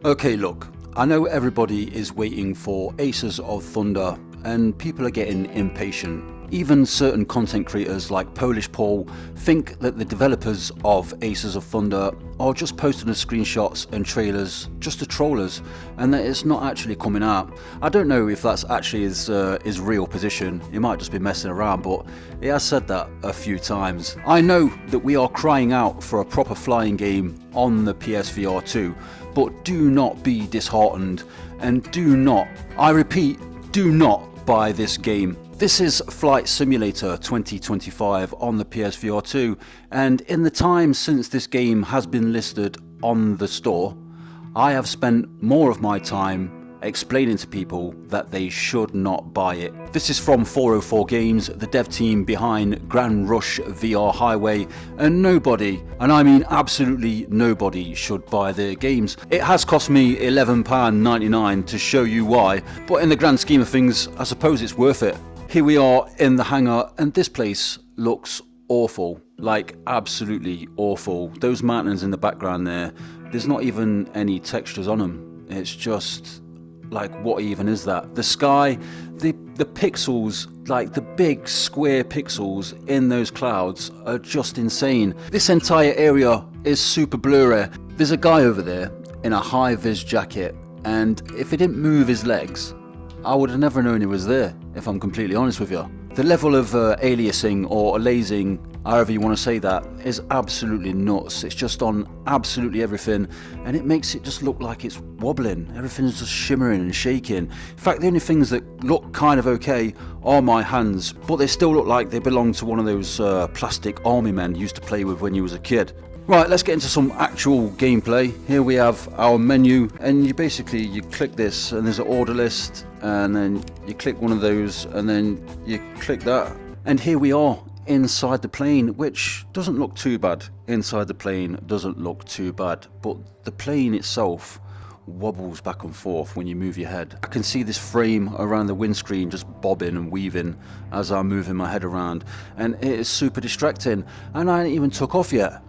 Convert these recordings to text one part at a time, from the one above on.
Okay, look, I know everybody is waiting for Aces of Thunder and people are getting impatient. Even certain content creators like Polish Paul think that the developers of Aces of Thunder are just posting the screenshots and trailers just to troll us, and that it's not actually coming out. I don't know if that's actually his real position. He might just be messing around, but he has said that a few times. I know that we are crying out for a proper flying game on the PSVR2, but do not be disheartened, and do not, I repeat, do not buy this game. This is Flight Simulator 2025 on the PSVR2, and in the time since this game has been listed on the store, I have spent more of my time explaining to people that they should not buy it. This is from 404 Games, the dev team behind Grand Rush VR Highway, and nobody, and I mean absolutely nobody, should buy their games. It has cost me £11.99 to show you why, but in the grand scheme of things, I suppose it's worth it. Here we are in the hangar, and this place looks awful, like absolutely awful. Those mountains in the background there's not even any textures on them. It's just like, what even is that? The sky, the pixels, like the big square pixels in those clouds are just insane. This entire area is super blurry. There's a guy over there in a high-vis jacket, and if he didn't move his legs, I would have never known he was there, if I'm completely honest with you. The level of aliasing or lasing, however you want to say that, is absolutely nuts. It's just on absolutely everything, and it makes it just look like it's wobbling. Everything's just shimmering and shaking. In fact, the only things that look kind of okay are my hands, but they still look like they belong to one of those plastic army men you used to play with when you was a kid. Right, let's get into some actual gameplay. Here we have our menu, and you click this, and there's an order list, and then you click one of those, and then you click that, and here we are inside the plane, which doesn't look too bad. Inside the plane doesn't look too bad, but the plane itself wobbles back and forth when you move your head. I can see this frame around the windscreen just bobbing and weaving as I'm moving my head around, and it is super distracting, and I ain't even took off yet.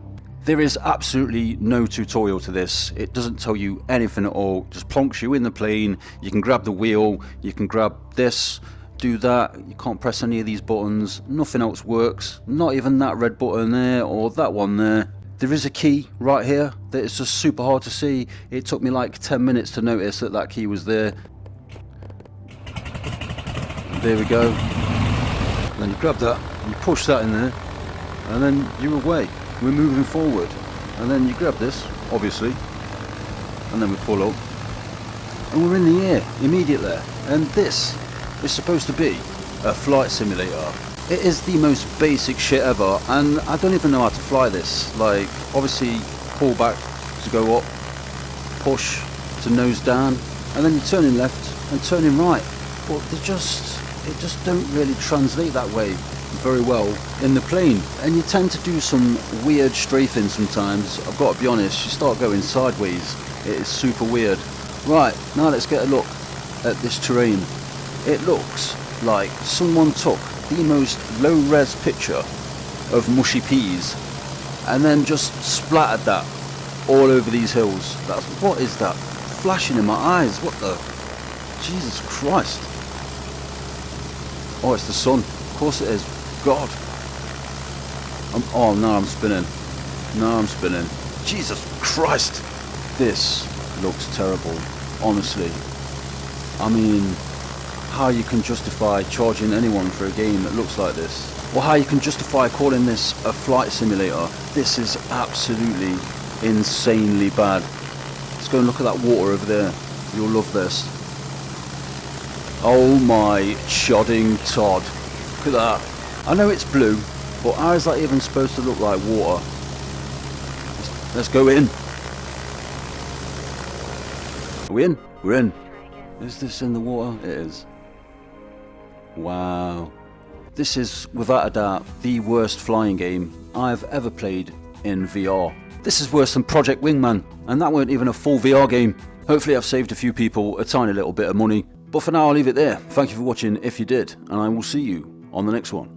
There is absolutely no tutorial to this. It doesn't tell you anything at all. Just plonks you in the plane. You can grab the wheel, you can grab this, do that. You can't press any of these buttons. Nothing else works. Not even that red button there or that one there. There is a key right here that is just super hard to see. It took me like 10 minutes to notice that that key was there. There we go. Then you grab that, you push that in there, and then you're away. We're moving forward, and then you grab this, obviously, and then we pull up, and we're in the air immediately. And this is supposed to be a flight simulator. It is the most basic shit ever, and I don't even know how to fly this. Like, obviously, pull back to go up, push to nose down, and then you're turning left and turning right. But it just don't really translate that way very well in the plane, and you tend to do some weird strafing sometimes. I've got to be honest, you start going sideways. It is super weird. Right, now let's get a look at this terrain. It looks like someone took the most low-res picture of mushy peas and then just splattered that all over these hills. What is that flashing in my eyes? What the Jesus Christ? Oh, it's the sun. Of course it is. God. Oh, now I'm spinning. Now I'm spinning. Jesus Christ. This looks terrible, honestly. I mean, how you can justify charging anyone for a game that looks like this, or how you can justify calling this a flight simulator. This is absolutely insanely bad. Let's go and look at that water over there. You'll love this. Oh my chodding Todd. Look at that. I know it's blue, but how is that even supposed to look like water? Let's go in. Are we in? We're in. Is this in the water? It is. Wow. This is, without a doubt, the worst flying game I've ever played in VR. This is worse than Project Wingman, and that weren't even a full VR game. Hopefully I've saved a few people a tiny little bit of money. But for now, I'll leave it there. Thank you for watching if you did, and I will see you on the next one.